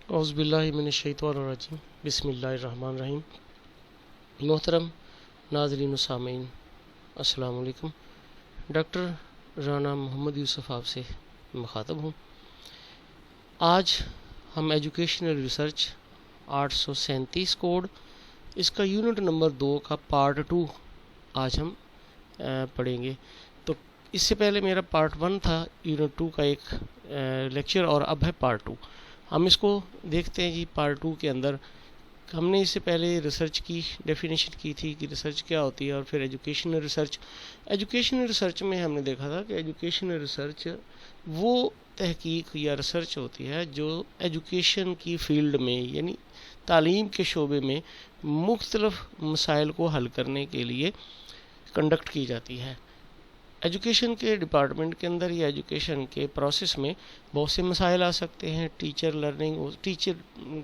اعوذ باللہ من الشیطان الرجیم بسم اللہ الرحمن الرحیم۔ محترم ناظرین و سامعین، السلام علیکم۔ ڈاکٹر رانا محمد یوسف آپ سے مخاطب ہوں۔ آج ہم ایجوکیشنل ریسرچ 837 کوڈ، اس کا یونٹ نمبر 2 کا پارٹ 2 آج ہم پڑھیں گے۔ تو اس سے پہلے میرا پارٹ 1 تھا یونٹ 2 کا ایک لیکچر، اور اب ہے پارٹ 2۔ ہم اس کو دیکھتے ہیں جی۔ پارٹ 2 کے اندر ہم نے اس سے پہلے ریسرچ کی ڈیفینیشن کی تھی کہ ریسرچ کیا ہوتی ہے، اور پھر ایجوکیشنل ریسرچ میں ہم نے دیکھا تھا کہ ایجوکیشنل ریسرچ وہ تحقیق یا ریسرچ ہوتی ہے جو ایجوکیشن کی فیلڈ میں، یعنی تعلیم کے شعبے میں مختلف مسائل کو حل کرنے کے لیے کنڈکٹ کی جاتی ہے۔ ایجوکیشن کے ڈپارٹمنٹ کے اندر یا ایجوکیشن کے پروسیس میں بہت سے مسائل آ سکتے ہیں۔ ٹیچر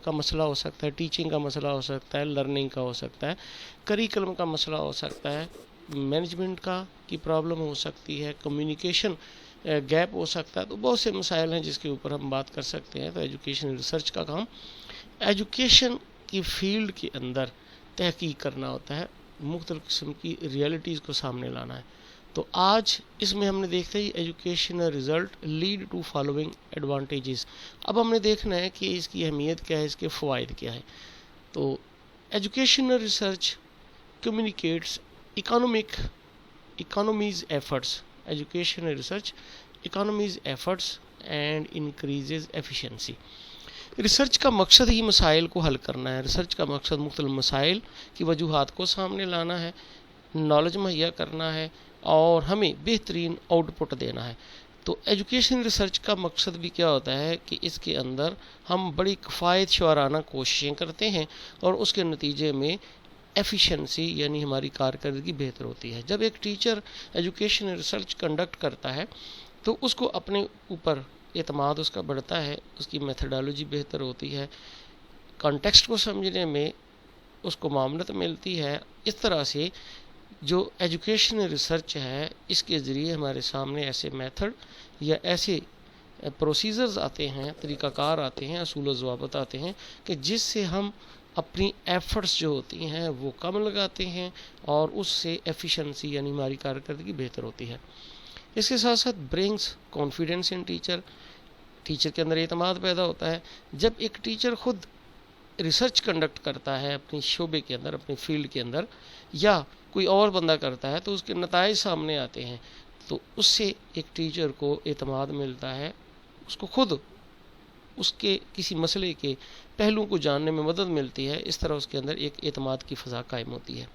کا مسئلہ ہو سکتا ہے، ٹیچنگ کا مسئلہ ہو سکتا ہے، لرننگ کا ہو سکتا ہے، کریکلم کا مسئلہ ہو سکتا ہے، مینجمنٹ کی پرابلم ہو سکتی ہے، کمیونیکیشن گیپ ہو سکتا ہے۔ تو بہت سے مسائل ہیں جس کے اوپر ہم بات کر سکتے ہیں۔ تو ایجوکیشن ریسرچ کا کام ایجوکیشن کی فیلڈ کے اندر تحقیق کرنا ہوتا ہے، مختلف قسم کی ریئلٹیز کو سامنے لانا ہے۔ تو آج اس میں ہم نے دیکھا ہے educational result lead to following advantages. اب ہم نے دیکھنا ہے کہ اس کی اہمیت کیا ہے، اس کے فوائد کیا ہے۔ تو educational research communicates economies efforts, educational research economies efforts and increases efficiency. Research کا مقصد ہی مسائل کو حل کرنا ہے۔ ریسرچ کا مقصد مختلف مسائل کی وجوہات کو سامنے لانا ہے، نالج مہیا کرنا ہے، اور ہمیں بہترین آؤٹ پٹ دینا ہے۔ تو ایجوکیشن ریسرچ کا مقصد بھی کیا ہوتا ہے کہ اس کے اندر ہم بڑی کفایت شعرانہ کوششیں کرتے ہیں، اور اس کے نتیجے میں ایفیشنسی یعنی ہماری کارکردگی بہتر ہوتی ہے۔ جب ایک ٹیچر ایجوکیشن ریسرچ کنڈکٹ کرتا ہے تو اس کو اپنے اوپر اعتماد اس کا بڑھتا ہے، اس کی میتھڈالوجی بہتر ہوتی ہے، کانٹیکسٹ کو سمجھنے میں اس کو معاونت ملتی ہے۔ اس طرح سے جو ایجوکیشن ریسرچ ہے، اس کے ذریعے ہمارے سامنے ایسے میتھڈ یا ایسے پروسیجرز آتے ہیں، طریقہ کار آتے ہیں، اصول و ضوابط آتے ہیں کہ جس سے ہم اپنی ایفرٹس جو ہوتی ہیں وہ کم لگاتے ہیں، اور اس سے ایفیشنسی یعنی ہماری کارکردگی بہتر ہوتی ہے۔ اس کے ساتھ ساتھ برنگس کانفیڈنس ان ٹیچر کے اندر اعتماد پیدا ہوتا ہے۔ جب ایک ٹیچر خود ریسرچ کنڈکٹ کرتا ہے اپنی شعبے کے اندر، اپنی فیلڈ کے اندر، یا کوئی اور بندہ کرتا ہے تو اس کے نتائج سامنے آتے ہیں، تو اس سے ایک ٹیچر کو اعتماد ملتا ہے، اس کو خود اس کے کسی مسئلے کے پہلو کو جاننے میں مدد ملتی ہے۔ اس طرح اس کے اندر ایک اعتماد کی فضا قائم ہوتی ہے۔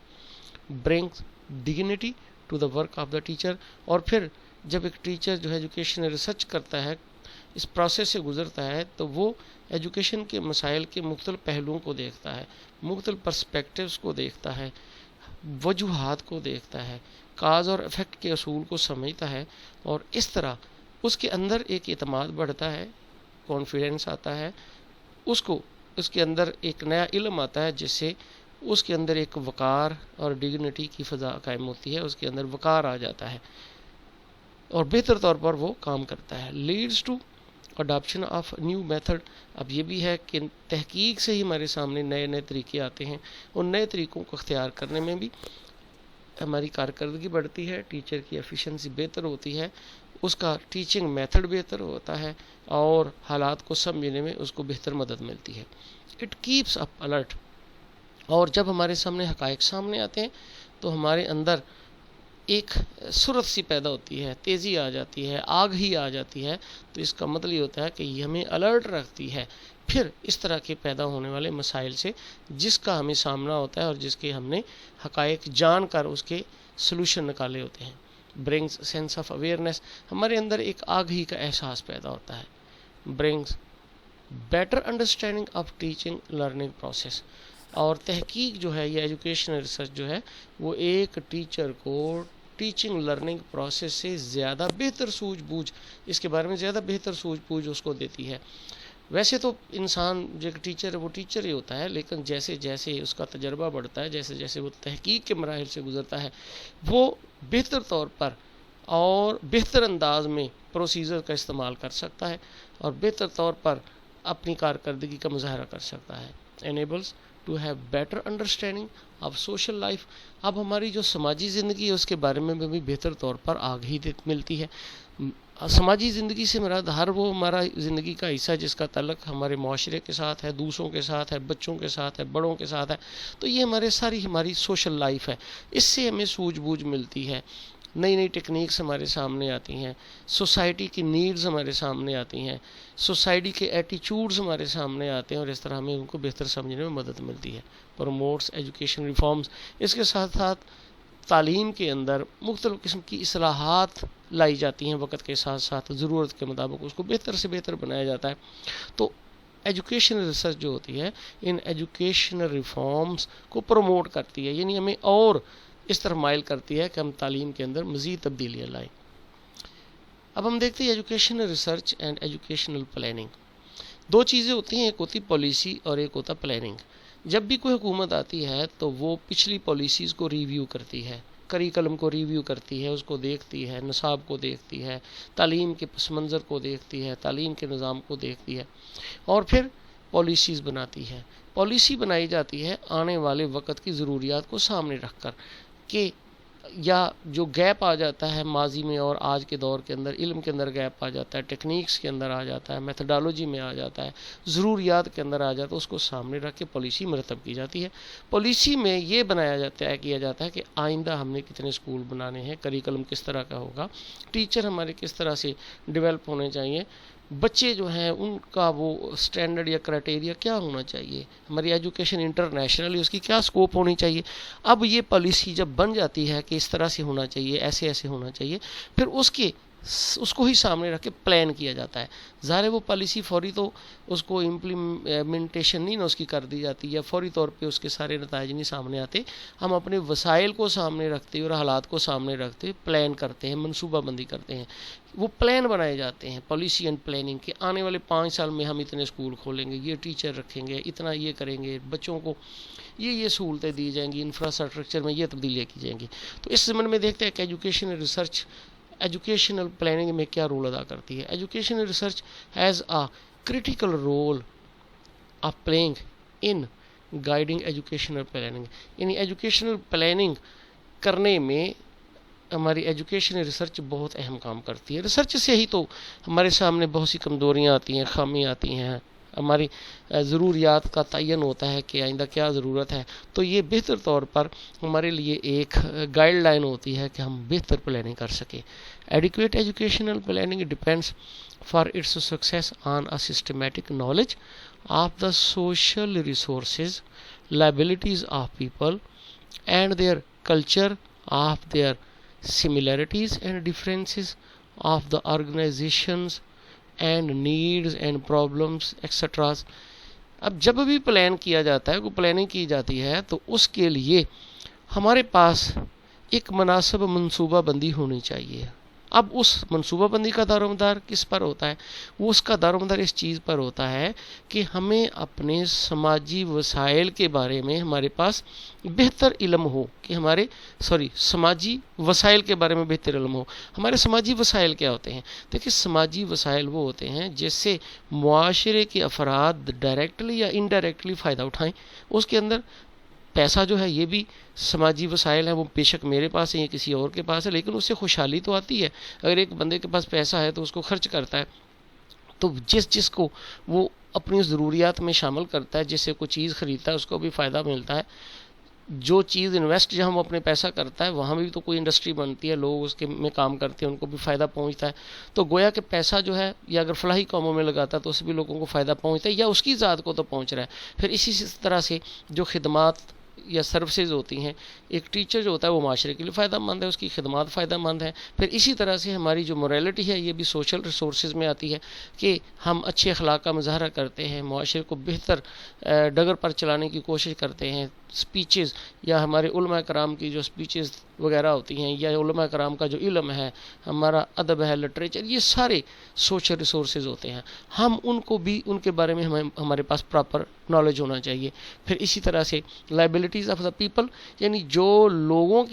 Brings dignity to the work of the teacher. اور پھر جب ایک ٹیچر جو ہے ایجوکیشن ریسرچ کرتا ہے، اس پروسیس سے گزرتا ہے، تو وہ ایجوکیشن کے مسائل کے مختلف پہلوؤں کو دیکھتا ہے، مختلف پرسپیکٹیوز کو دیکھتا ہے، وجوہات کو دیکھتا ہے، کاز اور افیکٹ کے اصول کو سمجھتا ہے، اور اس طرح اس کے اندر ایک اعتماد بڑھتا ہے، کانفیڈنس آتا ہے، اس کے اندر ایک نیا علم آتا ہے، جس سے اس کے اندر ایک وقار اور ڈگنیٹی کی فضا قائم ہوتی ہے، اس کے اندر وقار آ جاتا ہے، اور بہتر طور پر وہ کام کرتا ہے۔ Leads to adoption of new method. اب یہ بھی ہے کہ تحقیق سے ہی ہمارے سامنے نئے نئے طریقے آتے ہیں، اور نئے طریقوں کو اختیار کرنے میں بھی ہماری کارکردگی بڑھتی ہے، ٹیچر کی ایفیشنسی بہتر ہوتی ہے، اس کا ٹیچنگ میتھڈ بہتر ہوتا ہے، اور حالات کو سمجھنے میں اس کو بہتر مدد ملتی ہے۔ It keeps up alert. اور جب ہمارے سامنے حقائق سامنے آتے ہیں تو ہمارے اندر ایک سرعت سی پیدا ہوتی ہے، تیزی آ جاتی ہے، آگ ہی آ جاتی ہے۔ تو اس کا مطلب یہ ہوتا ہے کہ یہ ہمیں الرٹ رکھتی ہے پھر اس طرح کے پیدا ہونے والے مسائل سے، جس کا ہمیں سامنا ہوتا ہے، اور جس کے ہم نے حقائق جان کر اس کے سلوشن نکالے ہوتے ہیں۔ Brings sense of awareness. ہمارے اندر ایک آگ ہی کا احساس پیدا ہوتا ہے۔ Brings better understanding of teaching learning process. اور تحقیق جو ہے، یہ ایجوکیشنل ریسرچ جو ہے، وہ ایک ٹیچر کو ٹیچنگ لرننگ پروسیس سے زیادہ بہتر سوجھ بوجھ، اس کے بارے میں زیادہ بہتر سوجھ بوجھ اس کو دیتی ہے۔ ویسے تو انسان جو ایک ٹیچر ہے وہ ٹیچر ہی ہوتا ہے، لیکن جیسے جیسے اس کا تجربہ بڑھتا ہے، جیسے جیسے وہ تحقیق کے مراحل سے گزرتا ہے، وہ بہتر طور پر اور بہتر انداز میں پروسیجر کا استعمال کر سکتا ہے، اور بہتر طور پر اپنی کارکردگی کا مظاہرہ کر سکتا ہے. Enables to have better understanding of social life. اب ہماری جو سماجی زندگی ہے اس کے بارے میں بھی بہتر طور پر آگاہی ملتی ہے. سماجی زندگی سے مراد ہر وہ ہمارا زندگی کا حصہ جس کا تعلق ہمارے معاشرے کے ساتھ ہے، دوسروں کے ساتھ ہے، بچوں کے ساتھ ہے، بڑوں کے ساتھ ہے. تو یہ ہماری سوشل لائف ہے. اس سے ہمیں سوجھ بوجھ ملتی ہے، نئی نئی ٹیکنیکس ہمارے سامنے آتی ہیں، سوسائٹی کی نیڈز ہمارے سامنے آتی ہیں، سوسائٹی کے ایٹیچیوڈز ہمارے سامنے آتے ہیں، اور اس طرح ہمیں ان کو بہتر سمجھنے میں مدد ملتی ہے. Promotes education reforms. اس کے ساتھ ساتھ تعلیم کے اندر مختلف قسم کی اصلاحات لائی جاتی ہیں، وقت کے ساتھ ساتھ ضرورت کے مطابق اس کو بہتر سے بہتر بنایا جاتا ہے. تو ایجوکیشن ریسرچ جو ہوتی ہے ان ایجوکیشنل ریفارمز کو پروموٹ کرتی ہے، یعنی ہمیں اور اس طرح مائل کرتی ہے کہ ہم تعلیم کے اندر مزید تبدیلیاں لائیں. اب ہم دیکھتے ہیں educational research and educational planning. دو چیزیں ہوتی ہیں، ایک ہوتی پالیسی اور ایک ہوتا پلاننگ. جب بھی کوئی حکومت آتی ہے تو وہ پچھلی پالیسیز کو ریویو کرتی ہے، کریکلم کو ریویو کرتی ہے، اس کو دیکھتی ہے، نصاب کو دیکھتی ہے، تعلیم کے پس منظر کو دیکھتی ہے، تعلیم کے نظام کو دیکھتی ہے، اور پھر پالیسیز بناتی ہے. پالیسی بنائی جاتی ہے آنے والے وقت کی ضروریات کو سامنے رکھ کر، کہ یا جو گیپ آ جاتا ہے ماضی میں اور آج کے دور کے اندر، علم کے اندر گیپ آ جاتا ہے، ٹیکنیکس کے اندر آ جاتا ہے، میتھڈالوجی میں آ جاتا ہے، ضروریات کے اندر آ جاتا ہے، اس کو سامنے رکھ کے پالیسی مرتب کی جاتی ہے. پالیسی میں یہ کیا جاتا ہے کہ آئندہ ہم نے کتنے اسکول بنانے ہیں، کریکلم کس طرح کا ہوگا، ٹیچر ہمارے کس طرح سے ڈیولپ ہونے چاہیے، بچے جو ہیں ان کا وہ سٹینڈرڈ یا کرائٹیریا کیا ہونا چاہیے، ہماری ایجوکیشن انٹرنیشنلی اس کی کیا سکوپ ہونی چاہیے. اب یہ پالیسی جب بن جاتی ہے کہ اس طرح سے ہونا چاہیے، ایسے ایسے ہونا چاہیے، پھر اس کو ہی سامنے رکھ کے پلان کیا جاتا ہے. ظاہر ہے وہ پالیسی فوری تو اس کو امپلیمنٹیشن نہیں نا اس کی کر دی جاتی، یا فوری طور پہ اس کے سارے نتائج نہیں سامنے آتے. ہم اپنے وسائل کو سامنے رکھتے اور حالات کو سامنے رکھتے پلان کرتے ہیں، منصوبہ بندی کرتے ہیں. وہ پلان بنائے جاتے ہیں، پالیسی اینڈ پلاننگ کے. آنے والے 5 سال میں ہم اتنے اسکول کھولیں گے، یہ ٹیچر رکھیں گے، اتنا یہ کریں گے، بچوں کو یہ سہولتیں دی جائیں گی، انفراسٹرکچر میں یہ تبدیلیاں کی جائیں گی. تو اس ضمن میں دیکھتے ہیں کہ ایجوکیشن ریسرچ ایجوکیشنل پلاننگ میں کیا رول ادا کرتی ہے. Educational research has a critical role of playing in guiding educational planning. یعنی ایجوکیشنل پلاننگ کرنے میں ہماری ایجوکیشن ریسرچ بہت اہم کام کرتی ہے. ریسرچ سے ہی تو ہمارے سامنے بہت سی کمزوریاں آتی ہیں، خامیاں آتی ہیں، ہماری ضروریات کا تعین ہوتا ہے کہ آئندہ کیا ضرورت ہے. تو یہ بہتر طور پر ہمارے لیے ایک گائیڈ لائن ہوتی ہے کہ ہم بہتر پلاننگ کر سکیں. Adequate educational planning depends for its success on a systematic knowledge of the social resources, liabilities of people and their culture, of their similarities and differences of the organizations and needs and problems etc. اب جب بھی plan کیا جاتا ہے، کوئی planning کی جاتی ہے، تو اس کے لیے ہمارے پاس ایک مناسب منصوبہ بندی ہونی چاہیے. اب اس منصوبہ بندی کا دار و مدار کس پر ہوتا ہے؟ وہ اس کا دار و مدار اس چیز پر ہوتا ہے کہ ہمیں اپنے سماجی وسائل کے بارے میں ہمارے پاس بہتر علم ہو، کہ سماجی وسائل کے بارے میں بہتر علم ہو. ہمارے سماجی وسائل کیا ہوتے ہیں؟ دیکھیں، سماجی وسائل وہ ہوتے ہیں جس سے معاشرے کے افراد ڈائریکٹلی یا انڈائریکٹلی فائدہ اٹھائیں. اس کے اندر پیسہ جو ہے یہ بھی سماجی وسائل ہیں، وہ بے شک میرے پاس ہے یا کسی اور کے پاس ہے، لیکن اس سے خوشحالی تو آتی ہے. اگر ایک بندے کے پاس پیسہ ہے تو اس کو خرچ کرتا ہے، تو جس کو وہ اپنی ضروریات میں شامل کرتا ہے، جس سے کوئی چیز خریدتا ہے اس کو بھی فائدہ ملتا ہے. جو چیز انویسٹ جہاں وہ اپنے پیسہ کرتا ہے وہاں بھی تو کوئی انڈسٹری بنتی ہے، لوگ اس کے میں کام کرتے ہیں، ان کو بھی فائدہ پہنچتا ہے. تو گویا کہ پیسہ جو ہے یا اگر فلاحی کاموں میں لگاتا ہے تو اس سے بھی لوگوں کو فائدہ پہنچتا ہے، یا اس کی ذات کو تو پہنچ رہا ہے. پھر اسی طرح سے جو خدمات یا سروسز ہوتی ہیں، ایک ٹیچر جو ہوتا ہے وہ معاشرے کے لیے فائدہ مند ہے، اس کی خدمات فائدہ مند ہیں. پھر اسی طرح سے ہماری جو موریلٹی ہے یہ بھی سوشل ریسورسز میں آتی ہے، کہ ہم اچھے اخلاق کا مظاہرہ کرتے ہیں، معاشرے کو بہتر ڈگر پر چلانے کی کوشش کرتے ہیں. سپیچز یا ہمارے علماء کرام کی جو سپیچز وغیرہ ہوتی ہیں، یا علماء کرام کا جو علم ہے، ہمارا ادب ہے، لٹریچر، یہ سارے سوشل ریسورسز ہوتے ہیں. ہم ان کو بھی ان کے بارے میں ہمارے پاس پراپر نالج ہونا چاہیے. پھر اسی طرح سے لائبلٹیز آف دا پیپل، یعنی جو لوگوں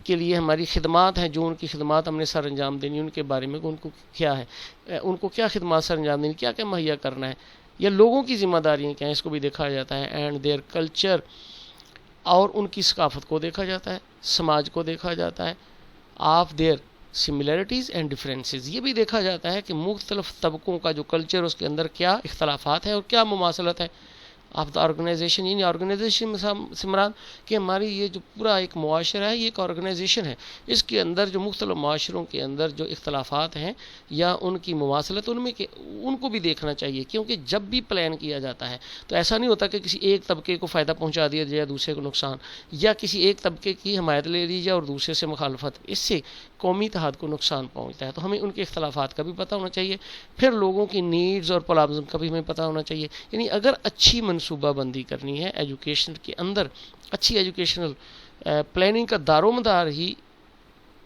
کے لیے ہماری خدمات ہیں، جو ان کی خدمات ہم نے سر انجام دینی، ان کے بارے میں ان کو کیا ہے، ان کو کیا خدمات سر انجام دینی، کیا کیا مہیا کرنا ہے. یا لوگوں کی ذمہ داریاں کیا ہیں اس کو بھی دیکھا جاتا ہے. اینڈ دیئر کلچر، اور ان کی ثقافت کو دیکھا جاتا ہے، سماج کو دیکھا جاتا ہے. Of their similarities and differences, یہ بھی دیکھا جاتا ہے کہ مختلف طبقوں کا جو کلچر اس کے اندر کیا اختلافات ہیں اور کیا مماثلت ہے. آف دا آرگنائزیشن، یعنی آرگنائزیشن سے مراد کہ ہماری یہ جو پورا ایک معاشرہ ہے یہ ایک آرگنائزیشن ہے، اس کے اندر جو مختلف معاشروں کے اندر جو اختلافات ہیں یا ان کی مماثلت ان کو بھی دیکھنا چاہیے. کیونکہ جب بھی پلان کیا جاتا ہے تو ایسا نہیں ہوتا کہ کسی ایک طبقے کو فائدہ پہنچا دیا جائے دوسرے کو نقصان، یا کسی ایک طبقے کی حمایت لے لی جائے اور دوسرے سے مخالفت، اس سے قومی اتحاد کو نقصان پہنچتا ہے. تو ہمیں ان کے اختلافات کا بھی پتہ ہونا چاہیے. پھر لوگوں کی نیڈز اور پرابلم کا بھی ہمیں پتہ ہونا چاہیے. یعنی اگر اچھی منصوبہ بندی کرنی ہے ایجوکیشن کے اندر، اچھی ایجوکیشنل پلاننگ کا دار و مدار ہی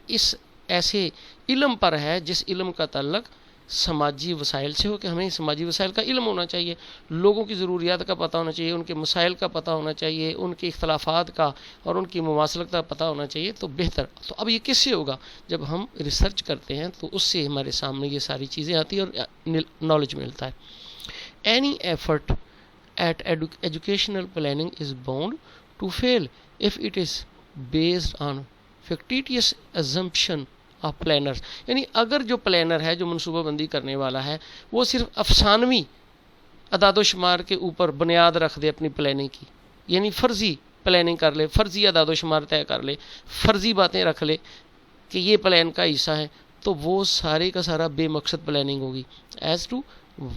اس ایسے علم پر ہے جس علم کا تعلق سماجی وسائل سے ہو، کہ ہمیں سماجی وسائل کا علم ہونا چاہیے، لوگوں کی ضروریات کا پتہ ہونا چاہیے، ان کے مسائل کا پتہ ہونا چاہیے، ان کے اختلافات کا اور ان کی مماثلت کا پتہ ہونا چاہیے. تو بہتر. تو اب یہ کس سے ہوگا؟ جب ہم ریسرچ کرتے ہیں تو اس سے ہمارے سامنے یہ ساری چیزیں آتی ہیں اور نالج ملتا ہے. Any effort at educational planning is bound to fail if it is based on fictitious assumption of planners. یعنی اگر جو پلانر ہے، جو منصوبہ بندی کرنے والا ہے، وہ صرف افسانوی اعداد و شمار کے اوپر بنیاد رکھ دے اپنی پلاننگ کی، یعنی فرضی پلاننگ کر لے، فرضی اعداد و شمار طے کر لے، فرضی باتیں رکھ لے کہ یہ پلان کا حصہ ہے، تو وہ سارے کا سارا بے مقصد پلاننگ ہوگی. As to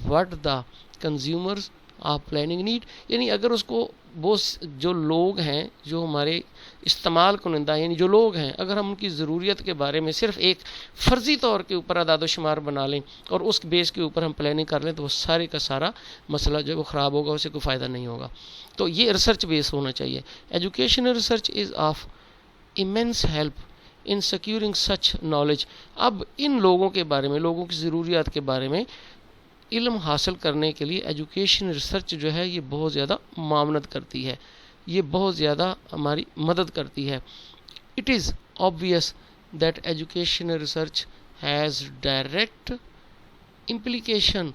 what the consumers آپ پلاننگ نیڈ، یعنی اگر اس کو وہ جو لوگ ہیں، جو ہمارے استعمال کنندہ یعنی جو لوگ ہیں، اگر ہم ان کی ضروریت کے بارے میں صرف ایک فرضی طور کے اوپر اعداد و شمار بنا لیں اور اس بیس کے اوپر ہم پلاننگ کر لیں، تو وہ سارے کا سارا مسئلہ جو ہے وہ خراب ہوگا، اسے کوئی فائدہ نہیں ہوگا. تو یہ ریسرچ بیس ہونا چاہیے. Educational research is of immense help in securing such knowledge. اب ان لوگوں کے بارے میں، لوگوں کی ضروریات کے بارے میں علم حاصل کرنے کے لیے ایجوکیشن ریسرچ جو ہے یہ بہت زیادہ معاونت کرتی ہے، یہ بہت زیادہ ہماری مدد کرتی ہے. It is obvious that educational research has direct implication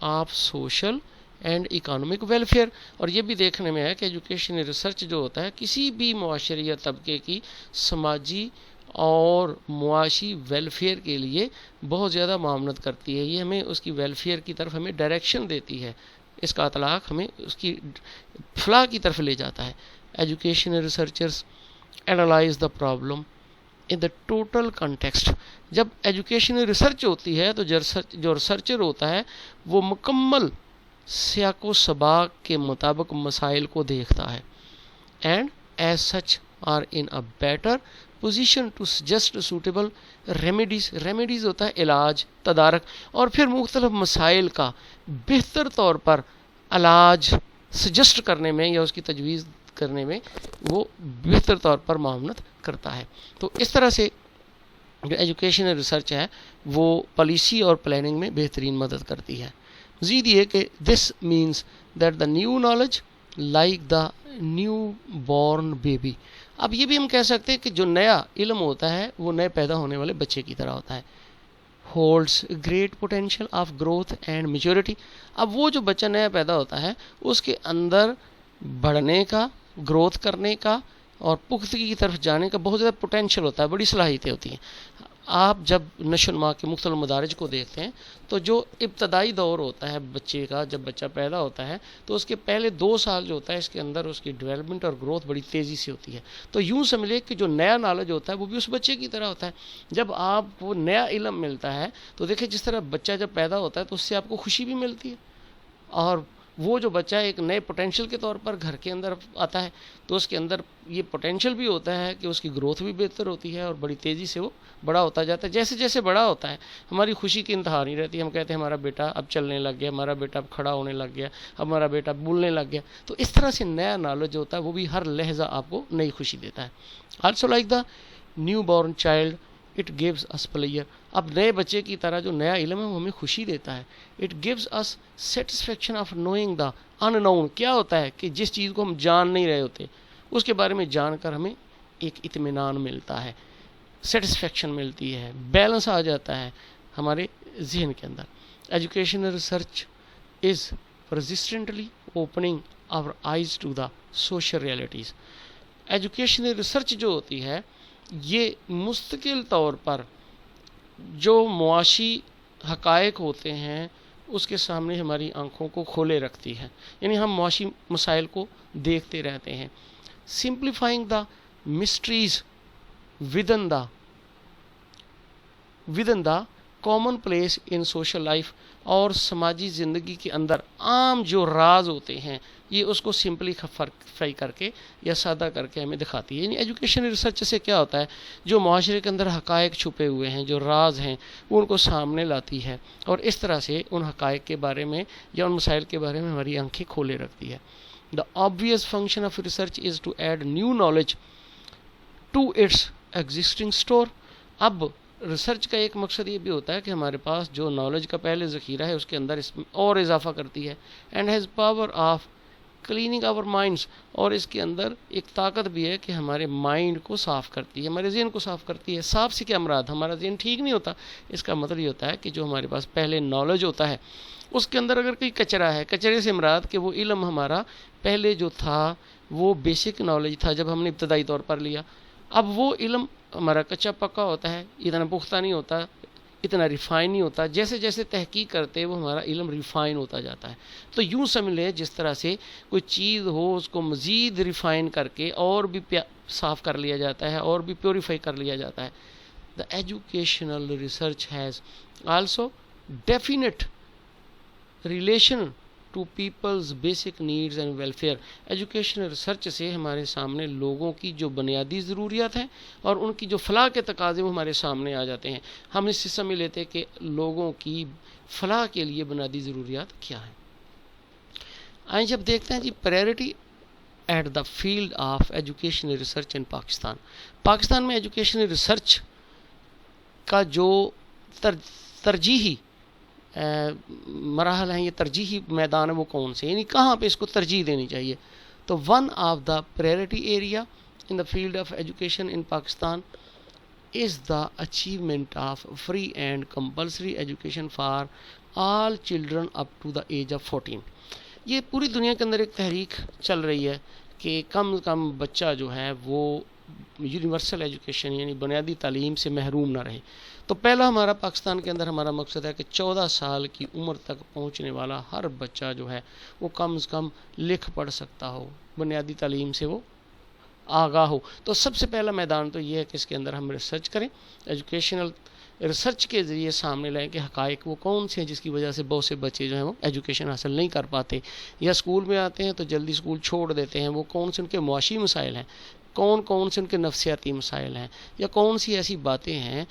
of social and economic welfare. اور یہ بھی دیکھنے میں ہے کہ ایجوکیشن ریسرچ جو ہوتا ہے کسی بھی معاشرے یا طبقے کی سماجی اور معاشی ویلفیئر کے لیے بہت زیادہ معاونت کرتی ہے. یہ ہمیں اس کی ویلفیئر کی طرف ہمیں ڈائریکشن دیتی ہے، اس کا اطلاق ہمیں اس کی فلاح کی طرف لے جاتا ہے. Education researchers analyse the problem in the total context. جب ایجوکیشن ریسرچ ہوتی ہے تو جو ریسرچر ہوتا ہے وہ مکمل سیاق و سباق کے مطابق مسائل کو دیکھتا ہے. And as such are in a better position to suggest suitable remedies ہوتا ہے علاج، تدارک، اور پھر مختلف مسائل کا بہتر طور پر علاج سجیسٹ کرنے میں یا اس کی تجویز کرنے میں وہ بہتر طور پر معاونت کرتا ہے. تو اس طرح سے جو ایجوکیشنل ریسرچ ہے وہ پالیسی اور پلاننگ میں بہترین مدد کرتی ہے. مزید یہ کہ this means that the new knowledge like the new born baby. اب یہ بھی ہم کہہ سکتے ہیں کہ جو نیا علم ہوتا ہے وہ نئے پیدا ہونے والے بچے کی طرح ہوتا ہے. Holds great potential of growth and maturity. اب وہ جو بچہ نیا پیدا ہوتا ہے اس کے اندر بڑھنے کا، گروتھ کرنے کا اور پختگی کی طرف جانے کا بہت زیادہ پوٹینشیل ہوتا ہے، بڑی صلاحیتیں ہوتی ہیں. آپ جب نشو و نما کے مختلف مدارج کو دیکھتے ہیں تو جو ابتدائی دور ہوتا ہے بچے کا، جب بچہ پیدا ہوتا ہے تو اس کے پہلے 2 سال جو ہوتا ہے اس کے اندر اس کی ڈیولپمنٹ اور گروتھ بڑی تیزی سے ہوتی ہے. تو یوں سمجھے کہ جو نیا نالج ہوتا ہے وہ بھی اس بچے کی طرح ہوتا ہے. جب آپ کو نیا علم ملتا ہے تو دیکھیں جس طرح بچہ جب پیدا ہوتا ہے تو اس سے آپ کو خوشی بھی ملتی ہے، اور وہ جو بچہ ایک نئے پوٹینشیل کے طور پر گھر کے اندر آتا ہے تو اس کے اندر یہ پوٹینشیل بھی ہوتا ہے کہ اس کی گروتھ بھی بہتر ہوتی ہے اور بڑی تیزی سے وہ بڑا ہوتا جاتا ہے. جیسے جیسے بڑا ہوتا ہے ہماری خوشی کی انتہا نہیں رہتی. ہم کہتے ہیں ہمارا بیٹا اب چلنے لگ گیا، ہمارا بیٹا اب کھڑا ہونے لگ گیا، ہمارا بیٹا بولنے لگ گیا. تو اس طرح سے نیا نالج ہوتا ہے وہ بھی ہر لحظہ آپ کو نئی خوشی دیتا ہے. Also like the new born child it gives us pleasure. اب نئے بچے کی طرح جو نیا علم ہے وہ ہمیں خوشی دیتا ہے. It gives us satisfaction of knowing the unknown نون. کیا ہوتا ہے کہ جس چیز کو ہم جان نہیں رہے ہوتے اس کے بارے میں جان کر ہمیں ایک اطمینان ملتا ہے، سیٹسفیکشن ملتی ہے، بیلنس آ جاتا ہے ہمارے ذہن کے اندر. Educational research is persistently opening our eyes to the social realities. Educational research جو ہوتی ہے یہ مستقل طور پر جو معاشی حقائق ہوتے ہیں اس کے سامنے ہماری آنکھوں کو کھولے رکھتی ہے، یعنی ہم معاشی مسائل کو دیکھتے رہتے ہیں. Simplifying the mysteries within the common place in social life, اور سماجی زندگی کے اندر عام جو راز ہوتے ہیں یہ اس کو سمپلیفائی کر کے یا سادہ کر کے ہمیں دکھاتی ہے. یعنی ایجوکیشن ریسرچ سے کیا ہوتا ہے، جو معاشرے کے اندر حقائق چھپے ہوئے ہیں، جو راز ہیں، وہ ان کو سامنے لاتی ہے اور اس طرح سے ان حقائق کے بارے میں یا ان مسائل کے بارے میں ہماری آنکھیں کھولے رکھتی ہے. دا obvious function of research is to add new knowledge to its existing store. اب ریسرچ کا ایک مقصد یہ بھی ہوتا ہے کہ ہمارے پاس جو نالج کا پہلے ذخیرہ ہے اس کے اندر اس میں اور اضافہ کرتی ہے. And has power of cleaning our minds, اور اس کے اندر ایک طاقت بھی ہے کہ ہمارے مائنڈ کو صاف کرتی ہے، ہمارے ذہن کو صاف کرتی ہے. صاف سے کیا مراد، ہمارا ذہن ٹھیک نہیں ہوتا، اس کا مطلب یہ ہوتا ہے کہ جو ہمارے پاس پہلے نالج ہوتا ہے اس کے اندر اگر کوئی کچرا ہے، کچرے سے مراد کہ وہ علم ہمارا پہلے جو تھا وہ بیسک نالج تھا جب ہم نے ابتدائی طور پر لیا، اب وہ علم ہمارا کچا پکا ہوتا ہے، اتنا پختہ نہیں ہوتا، اتنا ریفائن نہیں ہوتا. جیسے جیسے تحقیق کرتے وہ ہمارا علم ریفائن ہوتا جاتا ہے. تو یوں سمجھ لیں جس طرح سے کوئی چیز ہو اس کو مزید ریفائن کر کے اور بھی صاف کر لیا جاتا ہے اور بھی پیوریفائی کر لیا جاتا ہے. The educational research has also definite relation to people's basic needs and welfare. Educational research سے ہمارے سامنے لوگوں کی جو بنیادی ضروریات ہیں اور ان کی جو فلاح کے تقاضے وہ ہمارے سامنے آ جاتے ہیں. ہم اس سے سمجھ لیتے کہ لوگوں کی فلاح کے لیے بنیادی ضروریات کیا ہیں. آئیں جب دیکھتے ہیں جی priority at the field of educational research in Pakistan. Pakistan میں ایجوکیشنل ریسرچ کا جو ترجیحی مراحل ہیں، یہ ترجیحی میدان ہے، وہ کون سے، یعنی کہاں پہ اس کو ترجیح دینی چاہیے. تو one of the priority area in the field of education in Pakistan is the achievement of free and compulsory education for all children up to the age of 14. یہ پوری دنیا کے اندر ایک تحریک چل رہی ہے کہ کم از کم بچہ جو ہے وہ یونیورسل ایجوکیشن یعنی بنیادی تعلیم سے محروم نہ رہے. تو پہلا ہمارا پاکستان کے اندر ہمارا مقصد ہے کہ 14 سال کی عمر تک پہنچنے والا ہر بچہ جو ہے وہ کم از کم لکھ پڑھ سکتا ہو، بنیادی تعلیم سے وہ آگاہ ہو. تو سب سے پہلا میدان تو یہ ہے کہ اس کے اندر ہم ریسرچ کریں، ایجوکیشنل ریسرچ کے ذریعے سامنے لائیں کہ حقائق وہ کون سے ہیں جس کی وجہ سے بہت سے بچے جو ہیں وہ ایجوکیشن حاصل نہیں کر پاتے یا اسکول میں آتے ہیں تو جلدی اسکول چھوڑ دیتے ہیں. وہ کون سے ان کے معاشی مسائل ہیں، کون سے ان کے نفسیاتی مسائل ہیں، یا کون سی ایسی باتیں ہیں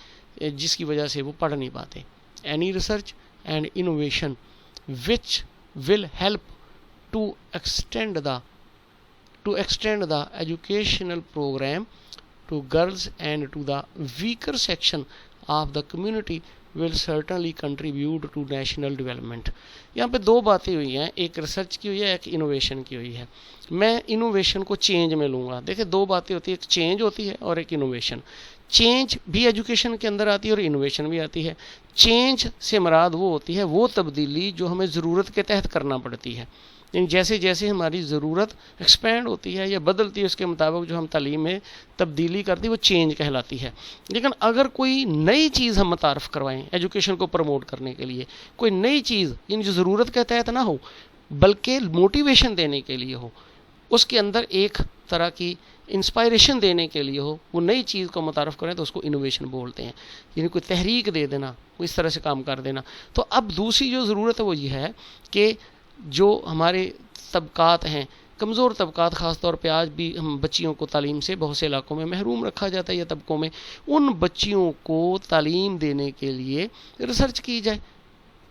جس کی وجہ سے وہ پڑھ نہیں پاتے. Any research and innovation which will help to extend the educational programme to girls and to the weaker section of the community will certainly contribute to national development. یہاں پہ دو باتیں ہوئی ہیں، ایک ریسرچ کی ہوئی ہے، ایک انوویشن کی ہوئی ہے. میں انوویشن کو چینج میں لوں گا. دیکھیں دو باتیں ہوتی ہیں، ایک چینج ہوتی ہے اور ایک انوویشن. چینج بھی ایجوکیشن کے اندر آتی ہے اور انوویشن بھی آتی ہے. چینج سے مراد وہ ہوتی ہے وہ تبدیلی جو ہمیں ضرورت کے تحت کرنا پڑتی ہے، یعنی جیسے جیسے ہماری ضرورت ایکسپینڈ ہوتی ہے یا بدلتی ہے اس کے مطابق جو ہم تعلیم میں تبدیلی کرتی ہے وہ چینج کہلاتی ہے. لیکن اگر کوئی نئی چیز ہم متعارف کروائیں ایجوکیشن کو پروموٹ کرنے کے لیے، کوئی نئی چیز یعنی جو ضرورت کے تحت نہ ہو بلکہ موٹیویشن دینے کے لیے ہو، اس کے اندر ایک طرح کی انسپائریشن دینے کے لیے ہو، وہ نئی چیز کو متعارف کریں تو اس کو انوویشن بولتے ہیں، یعنی کوئی تحریک دے دینا، وہ اس طرح سے کام کر دینا. تو اب دوسری جو ضرورت ہے وہ یہ ہے کہ جو ہمارے طبقات ہیں، کمزور طبقات، خاص طور پہ آج بھی ہم بچیوں کو تعلیم سے بہت سے علاقوں میں محروم رکھا جاتا ہے یا طبقوں میں، ان بچیوں کو تعلیم دینے کے لیے ریسرچ کی جائے.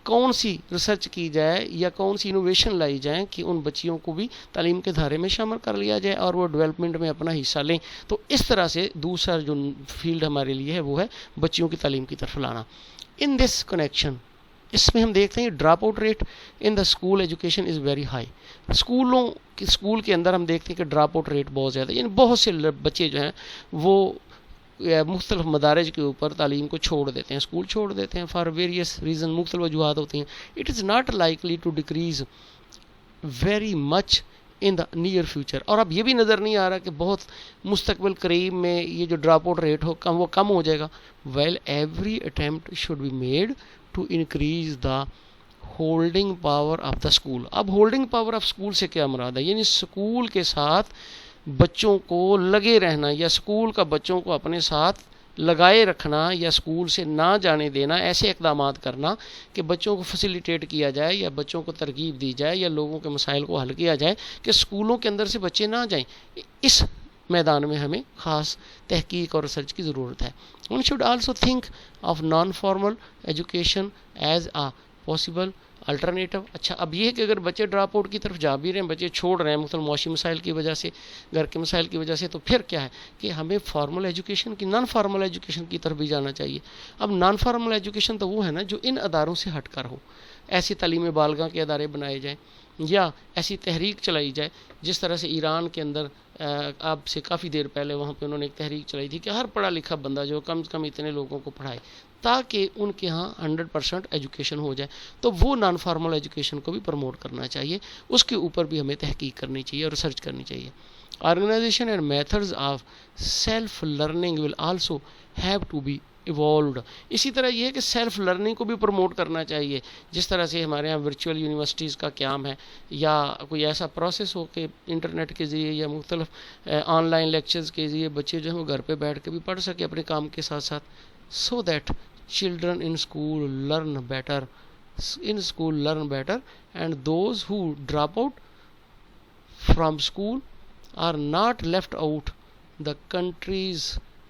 کون سی ریسرچ کی جائے یا کون سی انوویشن لائی جائیں کہ ان بچیوں کو بھی تعلیم کے دھارے میں شامل کر لیا جائے اور وہ ڈیولپمنٹ میں اپنا حصہ لیں. تو اس طرح سے دوسرا جو فیلڈ ہمارے لیے ہے وہ ہے بچیوں کی تعلیم کی طرف لانا. ان دس کنیکشن اس میں ہم دیکھتے ہیں drop out rate in the school education is very high. School کے اندر ہم دیکھتے ہیں کہ ڈراپ آؤٹ ریٹ بہت زیادہ ہے، یعنی بہت سے بچے جو ہیں وہ مختلف مدارج کے اوپر تعلیم کو چھوڑ دیتے ہیں، اسکول چھوڑ دیتے ہیں فار ویریس ریزن، مختلف وجوہات ہوتی ہیں. It is not likely to decrease very much in the near future. اور اب یہ بھی نظر نہیں آ رہا کہ بہت مستقبل قریب میں یہ جو ڈراپ آؤٹ ریٹ وہ کم ہو جائے گا. Well every attempt should be made to increase the holding power of the school. اب ہولڈنگ پاور آف اسکول سے کیا مراد ہے؟ یعنی اسکول کے ساتھ بچوں کو لگے رہنا، یا اسکول کا بچوں کو اپنے ساتھ لگائے رکھنا، یا اسکول سے نہ جانے دینا. ایسے اقدامات کرنا کہ بچوں کو فیسیلیٹیٹ کیا جائے، یا بچوں کو ترغیب دی جائے، یا لوگوں کے مسائل کو حل کیا جائے کہ اسکولوں کے اندر سے بچے نہ جائیں. اس میدان میں ہمیں خاص تحقیق اور ریسرچ کی ضرورت ہے. One should also think of non-formal education as a possible alternative. اچھا، اب یہ ہے کہ اگر بچے ڈراپ آؤٹ کی طرف جا بھی رہے ہیں، بچے چھوڑ رہے ہیں مختلف معاشی مسائل کی وجہ سے، گھر کے مسائل کی وجہ سے، تو پھر کیا ہے کہ ہمیں فارمل ایجوکیشن کی، نان فارمل ایجوکیشن کی طرف بھی جانا چاہیے. اب نان فارمل ایجوکیشن تو وہ ہے نا جو ان اداروں سے ہٹ کر ہو. ایسی تعلیم بالغاں کے ادارے بنائے جائیں، یا ایسی تحریک چلائی جائے جس طرح سے ایران کے اندر اب سے کافی دیر پہلے وہاں پہ انہوں نے ایک تحریک چلائی تھی کہ ہر پڑھا لکھا بندہ جو کم سے کم اتنے لوگوں کو پڑھائے تاکہ ان کے ہاں 100% ایجوکیشن ہو جائے. تو وہ نان فارمل ایجوکیشن کو بھی پروموٹ کرنا چاہیے، اس کے اوپر بھی ہمیں تحقیق کرنی چاہیے اور ریسرچ کرنی چاہیے. Organisation and methods of self learning will also have to be evaluated. اسی طرح یہ ہے کہ سیلف لرننگ کو بھی پروموٹ کرنا چاہیے. جس طرح سے ہمارے یہاں ورچوئل یونیورسٹیز کا قیام ہے، یا کوئی ایسا پروسیس ہو کہ انٹرنیٹ کے ذریعے یا مختلف آن لائن لیکچرز کے ذریعے بچے جو ہیں وہ گھر پہ بیٹھ کے بھی پڑھ سکے اپنے کام کے ساتھ ساتھ. so that children in school learn better and those who drop out from school are not left out the country's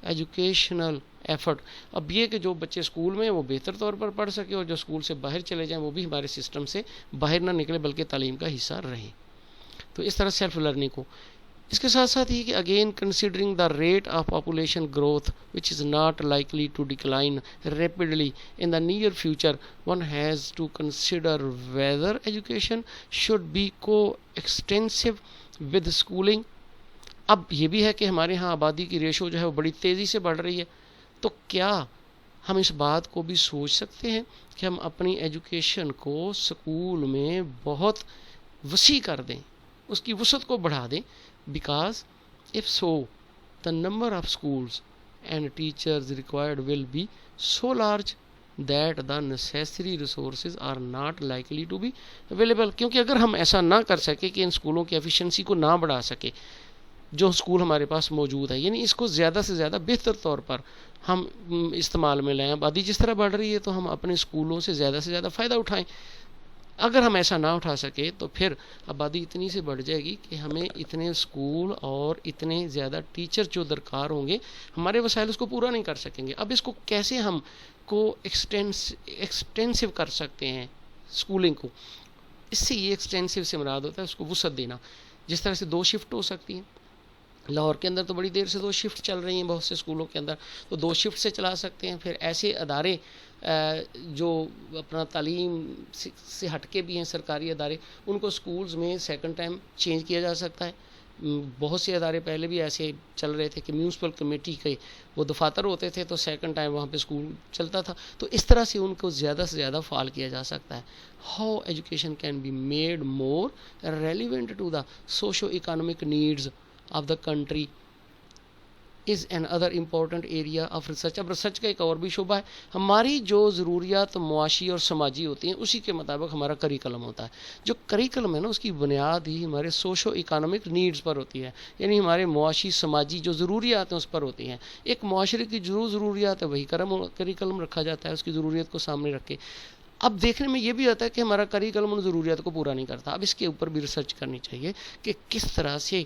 educational effort. اب یہ کہ جو بچے اسکول میں وہ بہتر طور پر پڑھ سکے، اور جو اسکول سے باہر چلے جائیں وہ بھی ہمارے سسٹم سے باہر نہ نکلے بلکہ تعلیم کا حصہ رہیں. تو اس طرح سیلف لرننگ کو، اس کے ساتھ ساتھ ہی کہ again considering the rate of population growth which is not likely to decline rapidly in the near future, one has to consider whether education should be coextensive with schooling. اب یہ بھی ہے کہ ہمارے ہاں آبادی کی ریشو جو ہے وہ بڑی تیزی سے بڑھ رہی ہے، تو کیا ہم اس بات کو بھی سوچ سکتے ہیں کہ ہم اپنی ایجوکیشن کو اسکول میں بہت وسیع کر دیں، اس کی وسعت کو بڑھا دیں. Because if so, the number of schools and teachers required will be so large that the necessary resources are not likely to be available. کیونکہ اگر ہم ایسا نہ کر سکے کہ ان اسکولوں کی ایفیشنسی کو نہ بڑھا سکے جو اسکول ہمارے پاس موجود ہے، یعنی اس کو زیادہ سے زیادہ بہتر طور پر ہم استعمال میں لائیں، آبادی جس طرح بڑھ رہی ہے تو ہم اپنے اسکولوں سے زیادہ فائدہ اٹھائیں. اگر ہم ایسا نہ اٹھا سکے تو پھر آبادی اتنی سے بڑھ جائے گی کہ ہمیں اتنے اسکول اور اتنے زیادہ ٹیچر جو درکار ہوں گے، ہمارے وسائل اس کو پورا نہیں کر سکیں گے. اب اس کو کیسے ہم کو ایکسٹینسو کر سکتے ہیں اسکولنگ کو؟ اس سے یہ ایکسٹینسو سے مراد ہوتا ہے اس کو وسعت دینا. جس طرح سے 2 شفٹ ہو سکتی ہیں، لاہور کے اندر تو بڑی دیر سے 2 شفٹ چل رہی ہیں بہت سے اسکولوں کے اندر، تو 2 شفٹ سے چلا سکتے ہیں. پھر ایسے ادارے جو اپنا تعلیم سے ہٹ کے بھی ہیں، سرکاری ادارے، ان کو اسکولز میں سیکنڈ ٹائم چینج کیا جا سکتا ہے. بہت سے ادارے پہلے بھی ایسے چل رہے تھے کہ میونسپل کمیٹی کے وہ دفاتر ہوتے تھے تو سیکنڈ ٹائم وہاں پہ اسکول چلتا تھا. تو اس طرح سے ان کو زیادہ سے زیادہ فعال کیا جا سکتا ہے. How education can be made more relevant to the socio economic needs of the country is another important area of research. اب ریسرچ کا ایک اور بھی شعبہ ہے. ہماری جو ضروریات معاشی اور سماجی ہوتی ہیں اسی کے مطابق ہمارا کریکلم ہوتا ہے. جو کریکلم ہے نا اس کی بنیاد ہی ہمارے سوشو اکنامک نیڈز پر ہوتی ہے، یعنی ہمارے معاشی سماجی جو ضروریات ہیں اس پر ہوتی ہیں. ایک معاشرے کی جو ضروریات ہے وہی کریکلم رکھا جاتا ہے اس کی ضروریت کو سامنے رکھ کے. اب دیکھنے میں یہ بھی آتا ہے کہ ہمارا کریکلم ان ضروریات کو پورا نہیں کرتا. اب اس کے اوپر بھی ریسرچ کرنی چاہیے کہ کس طرح سے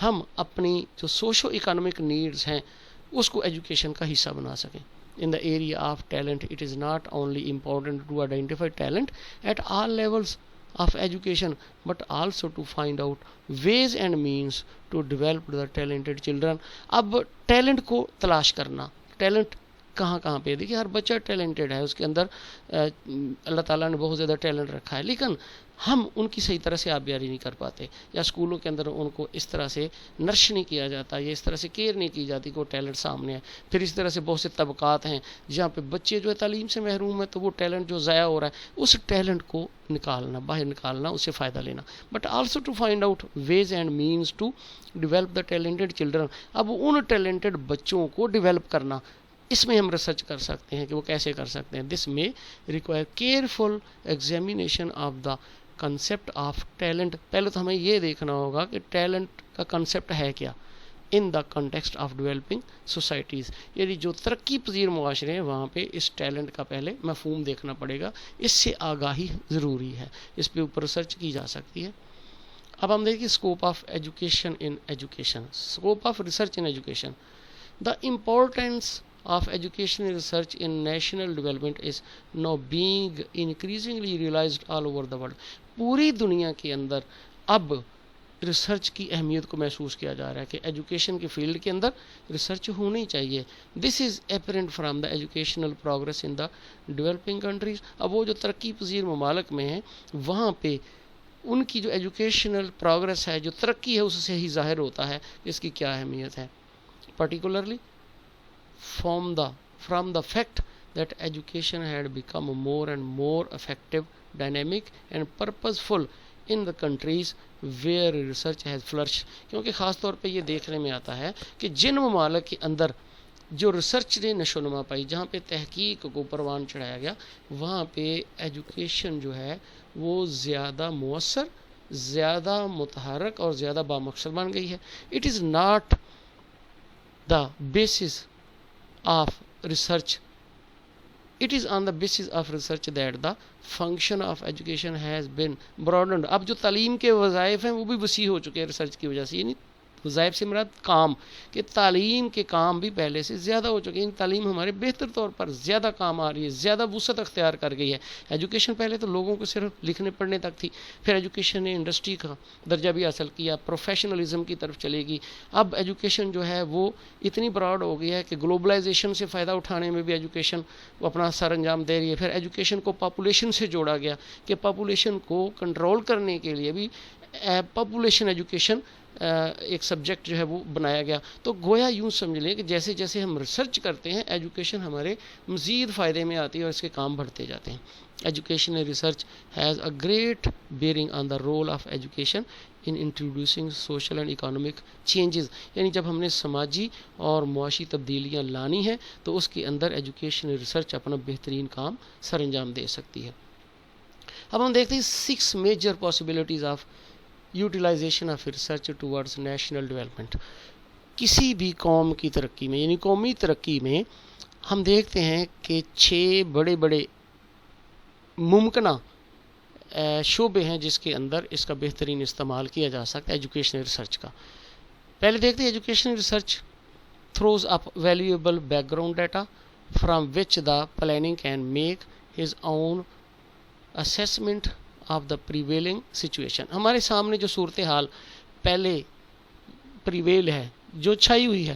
ہم اپنی جو سوشو اکنامک نیڈز ہیں اس کو ایجوکیشن کا حصہ بنا سکیں. In the area of talent it is not only important to identify talent at all levels of education but also to find out ways and means to develop the talented children. اب talent کو تلاش کرنا، talent کہاں پہ، دیکھیے ہر بچہ talented ہے، اس کے اندر اللہ تعالیٰ نے بہت زیادہ ٹیلنٹ رکھا ہے، لیکن ہم ان کی صحیح طرح سے آبیاری نہیں کر پاتے، یا اسکولوں کے اندر ان کو اس طرح سے نرش نہیں کیا جاتا، یا اس طرح سے کیئر نہیں کی جاتی کہ وہ ٹیلنٹ سامنے ہے. پھر اس طرح سے بہت سے طبقات ہیں جہاں پہ بچے جو ہے تعلیم سے محروم ہے، تو وہ ٹیلنٹ جو ضائع ہو رہا ہے اس ٹیلنٹ کو نکالنا، باہر نکالنا، اس سے فائدہ لینا. But also to find out ways and means to develop the talented children. اب ان ٹیلنٹڈ بچوں کو ڈیولپ کرنا، اس میں ہم ریسرچ کر سکتے ہیں کہ وہ کیسے کر سکتے ہیں. دس میں require careful examination of the concept of talent. پہلے تو ہمیں یہ دیکھنا ہوگا کہ ٹیلنٹ کا کنسیپٹ ہے کیا in the context of developing societies. یعنی جو ترقی پذیر معاشرے ہیں وہاں پہ اس ٹیلنٹ کا پہلے مفہوم دیکھنا پڑے گا. اس سے آگاہی ضروری ہے، اس پہ اوپر ریسرچ کی جا سکتی ہے. اب ہم دیکھیں scope of education in education, scope of research in education. The importance of educational research in national development is now being increasingly realized all over the world. پوری دنیا کے اندر اب ریسرچ کی اہمیت کو محسوس کیا جا رہا ہے کہ ایجوکیشن کے فیلڈ کے اندر ریسرچ ہونی چاہیے. This is apparent from the educational progress in the developing countries. اب وہ جو ترقی پذیر ممالک میں ہیں وہاں پہ ان کی جو ایجوکیشنل پروگرس ہے، جو ترقی ہے، اس سے ہی ظاہر ہوتا ہے کہ اس کی کیا اہمیت ہے. Particularly from the fact that education had become more and more effective, dynamic and purposeful in the countries where research has flourished. کیونکہ خاص طور پہ یہ دیکھنے میں آتا ہے کہ جن ممالک کے اندر جو ریسرچ نے نشو نما پائی، جہاں پہ تحقیق کو پروان چڑھایا گیا، وہاں پہ ایجوکیشن جو ہے وہ زیادہ مؤثر، زیادہ متحرک اور زیادہ بامقصد بن گئی ہے. It is not the basis of research. It is on the basis of research that the function of education has been broadened. اب جو تعلیم کے وظائف ہیں وہ بھی وسیع ہو چکے ہیں ریسرچ کی وجہ سے. یعنی وظائف سے مراد کام، کہ تعلیم کے کام بھی پہلے سے زیادہ ہو چکے ہیں. تعلیم ہمارے بہتر طور پر زیادہ کام آ رہی ہے، زیادہ وسعت اختیار کر گئی ہے. ایجوکیشن پہلے تو لوگوں کو صرف لکھنے پڑھنے تک تھی، پھر ایجوکیشن نے انڈسٹری کا درجہ بھی حاصل کیا، پروفیشنلزم کی طرف چلے گی. اب ایجوکیشن جو ہے وہ اتنی براڈ ہو گئی ہے کہ گلوبلائزیشن سے فائدہ اٹھانے میں بھی ایجوکیشن اپنا سر انجام دے رہی ہے. پھر ایجوکیشن کو پاپولیشن سے جوڑا گیا کہ پاپولیشن کو کنٹرول کرنے کے لیے بھی پاپولیشن ایجوکیشن ایک سبجیکٹ جو ہے وہ بنایا گیا. تو گویا یوں سمجھ لیں کہ جیسے جیسے ہم ریسرچ کرتے ہیں ایجوکیشن ہمارے مزید فائدے میں آتی ہے اور اس کے کام بڑھتے جاتے ہیں. Education research has a great bearing on the role of education in introducing social and economic changes. یعنی جب ہم نے سماجی اور معاشی تبدیلیاں لانی ہیں تو اس کے اندر ایجوکیشن ریسرچ اپنا بہترین کام سر انجام دے سکتی ہے. اب ہم دیکھتے ہیں 6 major possibilities of utilisation of research towards national development. کسی بھی قوم کی ترقی میں، یعنی قومی ترقی میں ہم دیکھتے ہیں کہ 6 بڑے بڑے ممکنہ شعبے ہیں جس کے اندر اس کا بہترین استعمال کیا جا سکتا ہے ایجوکیشنل ریسرچ کا. پہلے دیکھتے ہیں educational research throws up valuable background data from which the planning can make his own assessment of the prevailing situation. ہمارے سامنے جو صورتحال پہلے پریویل ہے، جو چھائی ہوئی ہے،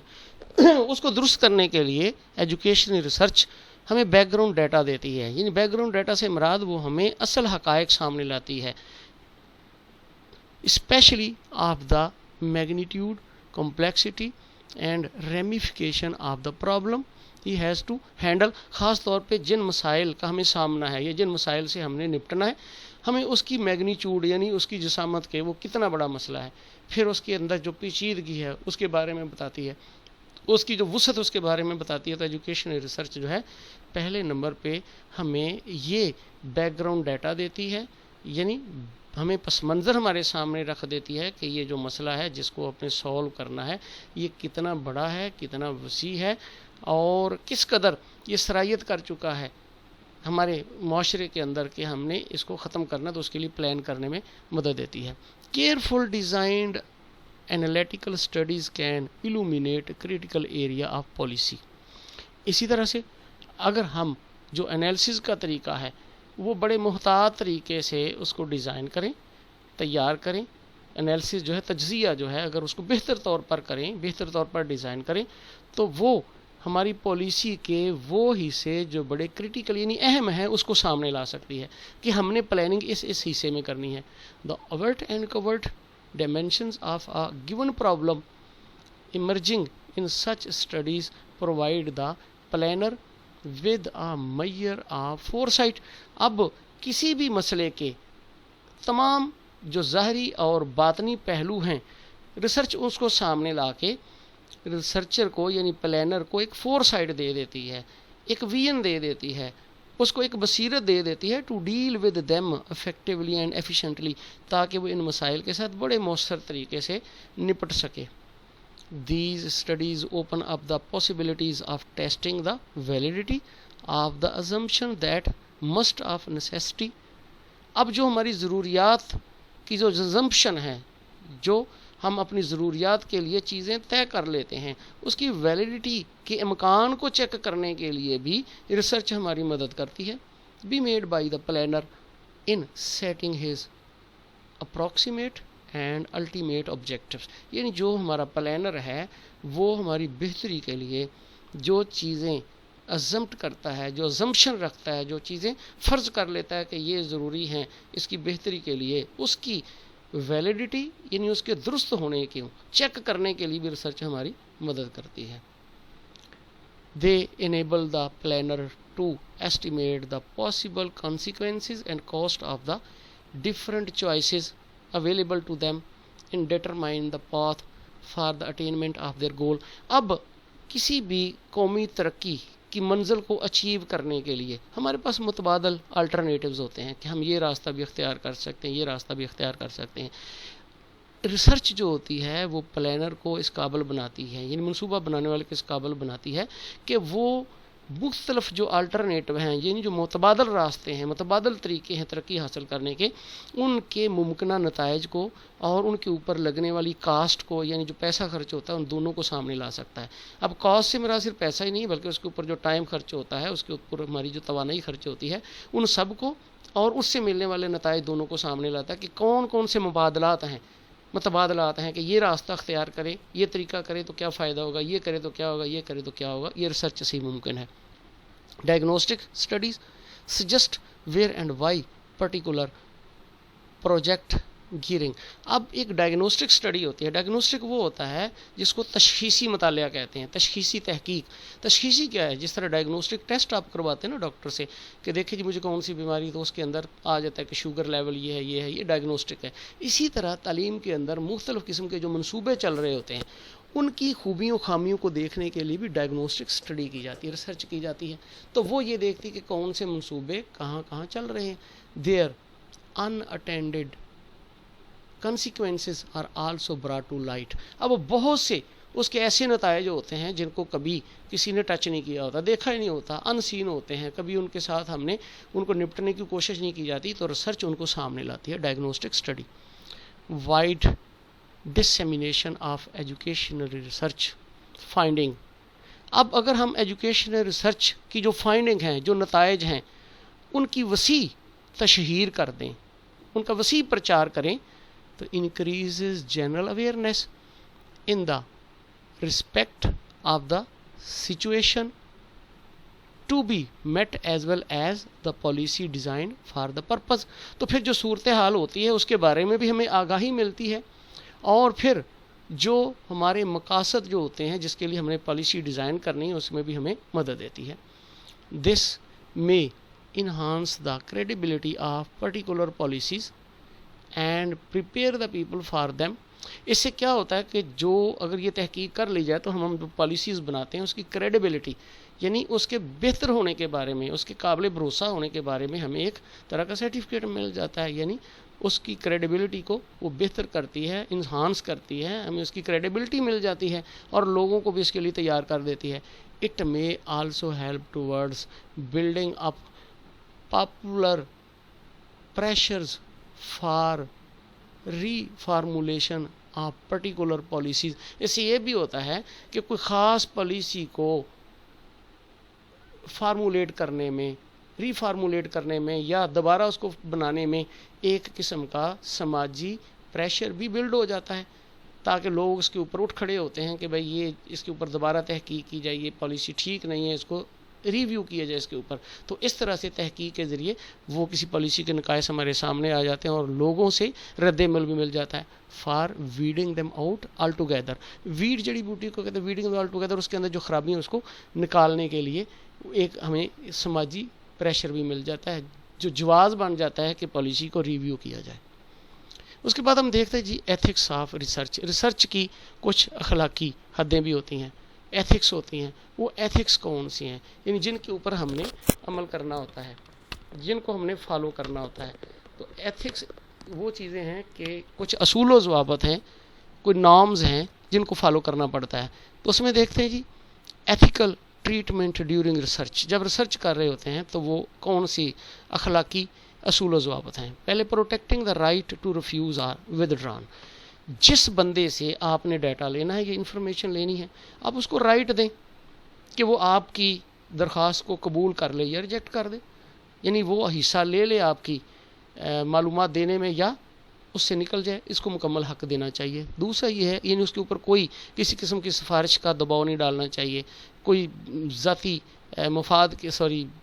اس کو درست کرنے کے لیے ایجوکیشن ریسرچ ہمیں بیک گراؤنڈ ڈیٹا دیتی ہے. یعنی بیک گراؤنڈ ڈیٹا سے مراد وہ ہمیں اصل حقائق سامنے لاتی ہے، especially of the magnitude, complexity and ramification of the problem he has to handle. خاص طور پہ جن مسائل کا ہمیں سامنا ہے یا جن مسائل سے ہم نے نپٹنا ہے، ہمیں اس کی میگنیچیوڈ یعنی اس کی جسامت کے وہ کتنا بڑا مسئلہ ہے، پھر اس کے اندر جو پیچیدگی ہے اس کے بارے میں بتاتی ہے، اس کی جو وسعت اس کے بارے میں بتاتی ہے. تو ایجوکیشن ریسرچ جو ہے پہلے نمبر پہ ہمیں یہ بیک گراؤنڈ ڈیٹا دیتی ہے، یعنی ہمیں پس منظر ہمارے سامنے رکھ دیتی ہے کہ یہ جو مسئلہ ہے جس کو اپنے سولو کرنا ہے یہ کتنا بڑا ہے، کتنا وسیع ہے اور کس قدر یہ سرایت کر چکا ہے ہمارے معاشرے کے اندر کہ ہم نے اس کو ختم کرنا، تو اس کے لیے پلان کرنے میں مدد دیتی ہے. Careful designed analytical studies can illuminate critical area of policy. اسی طرح سے اگر ہم جو انالیسز کا طریقہ ہے وہ بڑے محتاط طریقے سے اس کو ڈیزائن کریں، تیار کریں، انالیسز جو ہے تجزیہ جو ہے اگر اس کو بہتر طور پر کریں، بہتر طور پر ڈیزائن کریں، تو وہ ہماری پالیسی کے وہ حصے جو بڑے کریٹیکل یعنی اہم ہیں اس کو سامنے لا سکتی ہے کہ ہم نے پلاننگ اس حصے میں کرنی ہے. The overt and covert dimensions of a given problem emerging in such studies provide the planner with a measure of foresight. اب کسی بھی مسئلے کے تمام جو ظاہری اور باطنی پہلو ہیں ریسرچ اس کو سامنے لا کے ریسرچر کو یعنی پلانر کو ایک فور سائٹ دے دیتی ہے, ایک ویژن دے دیتی ہے, اس کو ایک بصیرت دے دیتی ہے to deal with them effectively and efficiently, تاکہ وہ ان مسائل کے ساتھ بڑے مؤثر طریقے سے نپٹ سکے. These studies open up the possibilities of testing the validity of the assumption that must of necessity. اب جو ہماری ضروریات کی جو assumption ہے, جو ہم اپنی ضروریات کے لیے چیزیں طے کر لیتے ہیں, اس کی ویلیڈیٹی کے امکان کو چیک کرنے کے لیے بھی ریسرچ ہماری مدد کرتی ہے. Be made by the planner in setting his approximate and ultimate objectives. یعنی جو ہمارا پلانر ہے وہ ہماری بہتری کے لیے جو چیزیں ازمپٹ کرتا ہے, جو ازمپشن رکھتا ہے, جو چیزیں فرض کر لیتا ہے کہ یہ ضروری ہیں اس کی بہتری کے لیے, اس کی ویلیڈیٹی یعنی اس کے درست ہونے کی چیک کرنے کے لیے بھی ریسرچ ہماری مدد کرتی ہے. They enable the planner to estimate the possible consequences and cost of the different choices available to them and determine the path for the attainment of their goal. اب کسی بھی قومی ترقی کی منزل کو اچیو کرنے کے لیے ہمارے پاس متبادل الٹرنیٹیوز ہوتے ہیں کہ ہم یہ راستہ بھی اختیار کر سکتے ہیں, یہ راستہ بھی اختیار کر سکتے ہیں. ریسرچ جو ہوتی ہے وہ پلانر کو اس قابل بناتی ہے, یعنی منصوبہ بنانے والے کو اس قابل بناتی ہے کہ وہ مختلف جو الٹرنیٹو ہیں یعنی جو متبادل راستے ہیں, متبادل طریقے ہیں ترقی حاصل کرنے کے, ان کے ممکنہ نتائج کو اور ان کے اوپر لگنے والی کاسٹ کو یعنی جو پیسہ خرچ ہوتا ہے ان دونوں کو سامنے لا سکتا ہے. اب کاسٹ سے میرا صرف پیسہ ہی نہیں بلکہ اس کے اوپر جو ٹائم خرچ ہوتا ہے, اس کے اوپر ہماری جو توانائی خرچ ہوتی ہے, ان سب کو اور اس سے ملنے والے نتائج دونوں کو سامنے لاتا ہے کہ کون کون سے متبادلات ہیں کہ یہ راستہ اختیار کرے, یہ طریقہ کرے تو کیا فائدہ ہوگا, یہ کرے تو کیا ہوگا, یہ کرے تو کیا ہوگا. یہ ریسرچ سے ہی ممکن ہے. Diagnostic studies suggest where and why particular project gearing. اب ایک ڈائگنوسٹک اسٹڈی ہوتی ہے. ڈائگنوسٹک وہ ہوتا ہے جس کو تشخیصی مطالعہ کہتے ہیں, تشخیصی تحقیق. تشخیصی کیا ہے؟ جس طرح ڈائگنوسٹک ٹیسٹ آپ کرواتے ہیں نا ڈاکٹر سے کہ دیکھیں جی مجھے کون سی بیماری, تو اس کے اندر آ جاتا ہے کہ شوگر لیول یہ ہے, یہ ڈائگنوسٹک ہے. اسی طرح تعلیم کے اندر مختلف قسم کے جو منصوبے چل رہے ہوتے ہیں ان کی خوبیوں خامیوں کو دیکھنے کے لیے بھی ڈائگنوسٹک اسٹڈی کی جاتی ہے, ریسرچ کی جاتی ہے. تو وہ یہ دیکھتی کہ کون سے منصوبے کہاں کہاں چل رہے ہیں. There unattended consequences are also brought to light. اب بہت سے اس کے ایسے نتائج ہوتے ہیں جن کو کبھی کسی نے ٹچ نہیں کیا ہوتا, دیکھا ہی نہیں ہوتا, ان سین ہوتے ہیں, کبھی ان کے ساتھ ہم نے ان کو نپٹنے کی کوشش نہیں کی جاتی, تو ریسرچ ان کو سامنے لاتی ہے. Diagnostic study. Wide dissemination of educational research finding. اب اگر ہم ایجوکیشنل ریسرچ کی جو فائنڈنگ ہیں, جو نتائج ہیں, ان کی وسیع تشہیر کر دیں, ان کا وسیع پرچار کریں, تو increases general awareness in the respect of the situation to be met as well as the policy designed for the purpose. تو پھر جو صورتحال ہوتی ہے اس کے بارے میں بھی ہمیں آگاہی ملتی ہے, اور پھر جو ہمارے مقاصد جو ہوتے ہیں جس کے لیے ہم نے پالیسی ڈیزائن کرنی ہے اس میں بھی ہمیں مدد دیتی ہے. دس may enhance the credibility of particular policies and prepare the people for them. اس سے کیا ہوتا ہے کہ جو اگر یہ تحقیق کر لی جائے تو ہم جو پالیسیز بناتے ہیں اس کی کریڈیبلٹی یعنی اس کے بہتر ہونے کے بارے میں, اس کے قابل بھروسہ ہونے کے بارے میں ہمیں ایک طرح کا سرٹیفکیٹ مل جاتا ہے. یعنی اس کی کریڈیبلٹی کو وہ بہتر کرتی ہے, انہانس کرتی ہے, ہمیں اس کی کریڈیبلٹی مل جاتی ہے اور لوگوں کو بھی اس کے لیے تیار کر دیتی ہے. It may also help towards building up popular pressures for reformulation of particular policies. اس سے یہ بھی ہوتا ہے کہ کوئی خاص پالیسی کو فارمولیٹ کرنے میں, ریفارمولیٹ کرنے میں یا دوبارہ اس کو بنانے میں ایک قسم کا سماجی پریشر بھی بلڈ ہو جاتا ہے. تاکہ لوگ اس کے اوپر اٹھ کھڑے ہوتے ہیں کہ بھائی یہ اس کے اوپر دوبارہ تحقیق کی جائے، یہ پالیسی ٹھیک نہیں ہے، اس کو ریویو کیا جائے اس کے اوپر. تو اس طرح سے تحقیق کے ذریعے وہ کسی پالیسی کے نقائص ہمارے سامنے آ جاتے ہیں اور لوگوں سے رد عمل بھی مل جاتا ہے. For weeding them out all together, weed جڑی بوٹی کو کہتے ہیں ویڈنگ دیم آل ٹوگیدر، اس کے اندر جو خرابی ہیں اس کو نکالنے کے لیے ایک ہمیں سماجی پریشر بھی مل جاتا ہے، جو جواز بن جاتا ہے کہ پالیسی کو ریویو کیا جائے. اس کے بعد ہم دیکھتے ہیں جی ایتھکس آف ریسرچ. ریسرچ کی کچھ اخلاقی حدیں بھی ہوتی ہیں، ایتھکس ہوتی ہیں. وہ ایتھکس کون سی ہیں؟ یعنی جن کے اوپر ہم نے عمل کرنا ہوتا ہے، جن کو ہم نے فالو کرنا ہوتا ہے. تو ایتھکس وہ چیزیں ہیں کہ کچھ اصول و ضوابط ہیں، کوئی نارمز ہیں جن کو فالو کرنا پڑتا ہے. تو اس میں دیکھتے ہیں جی ایتھیکل ٹریٹمنٹ ڈیورنگ ریسرچ. جب ریسرچ کر رہے ہوتے ہیں تو وہ کون سی اخلاقی اصول و ضوابط ہیں؟ پہلے protecting the right to refuse or withdrawn. جس بندے سے آپ نے ڈیٹا لینا ہے، یہ انفارمیشن لینی ہے، آپ اس کو رائٹ دیں کہ وہ آپ کی درخواست کو قبول کر لے یا ریجیکٹ کر دے. یعنی وہ حصہ لے لے آپ کی معلومات دینے میں یا اس سے نکل جائے، اس کو مکمل حق دینا چاہیے. دوسرا یہ ہے یعنی اس کے اوپر کوئی کسی قسم کی سفارش کا دباؤ نہیں ڈالنا چاہیے، کوئی ذاتی مفاد کے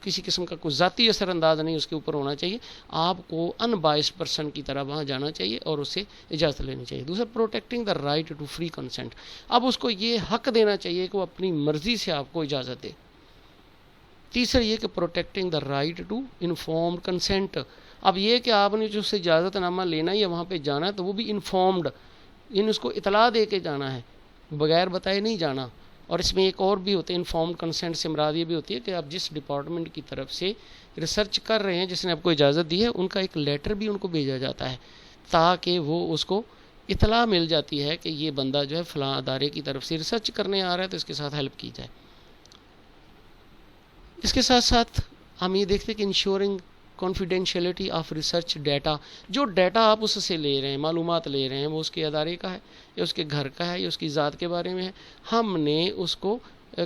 کسی قسم کا کوئی ذاتی اثر انداز نہیں اس کے اوپر ہونا چاہیے. آپ کو ان بائس پرسن کی طرح وہاں جانا چاہیے اور اس سے اجازت لینی چاہیے. دوسرا protecting the right to free consent. اب اس کو یہ حق دینا چاہیے کہ وہ اپنی مرضی سے آپ کو اجازت دے. تیسرا یہ کہ protecting the right to informed consent. اب یہ کہ آپ نے جو اس سے اجازت نامہ لینا ہے یا وہاں پہ جانا ہے تو وہ بھی انفارمڈ، یعنی اس کو اطلاع دے کے جانا ہے، بغیر بتائے نہیں جانا. اور اس میں ایک اور بھی ہوتے ہیں انفارمڈ کنسنٹ سے مراد یہ بھی ہوتی ہے کہ آپ جس ڈپارٹمنٹ کی طرف سے ریسرچ کر رہے ہیں، جس نے آپ کو اجازت دی ہے، ان کا ایک لیٹر بھی ان کو بھیجا جاتا ہے تاکہ وہ اس کو اطلاع مل جاتی ہے کہ یہ بندہ جو ہے فلاں ادارے کی طرف سے ریسرچ کرنے آ رہا ہے تو اس کے ساتھ ہیلپ کی جائے. اس کے ساتھ ساتھ ہم یہ دیکھتے ہیں کہ ensuring confidentiality of research data. جو ڈیٹا آپ اس سے لے رہے ہیں، معلومات لے رہے ہیں، وہ اس کے ادارے کا ہے یا اس کے گھر کا ہے یا اس کی ذات کے بارے میں ہے، ہم نے اس کو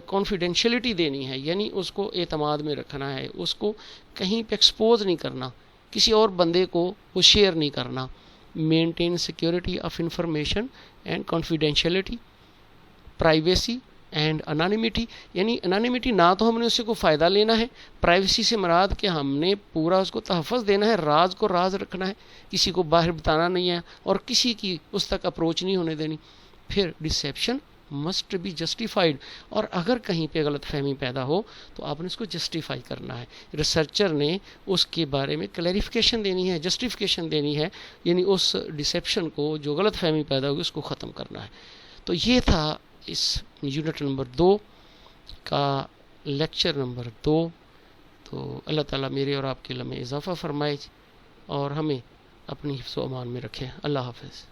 کانفیڈینشیلٹی دینی ہے، یعنی اس کو اعتماد میں رکھنا ہے، اس کو کہیں پہ ایکسپوز نہیں کرنا، کسی اور بندے کو وہ شیئر نہیں کرنا. Maintain security of information and confidentiality, privacy and anonymity. یعنی انانیمیٹی نہ تو ہم نے اس سے کوئی فائدہ لینا ہے، پرائیویسی سے مراد کہ ہم نے پورا اس کو تحفظ دینا ہے، راز کو راز رکھنا ہے، کسی کو باہر بتانا نہیں ہے اور کسی کی اس تک اپروچ نہیں ہونے دینی. پھر ڈسیپشن مسٹ بی جسٹیفائڈ. اور اگر کہیں پہ غلط فہمی پیدا ہو تو آپ نے اس کو جسٹیفائی کرنا ہے. ریسرچر نے اس کے بارے میں کلیریفیکیشن دینی ہے، جسٹیفیکیشن دینی ہے، یعنی اس ڈسیپشن کو جو غلط فہمی پیدا ہوگی اس کو ختم کرنا ہے. تو یہ تھا اس یونٹ نمبر 2 کا لیکچر نمبر 2. تو اللہ تعالیٰ میرے اور آپ کے علم میں اضافہ فرمائے اور ہمیں اپنی حفظ و امان میں رکھیں. اللہ حافظ.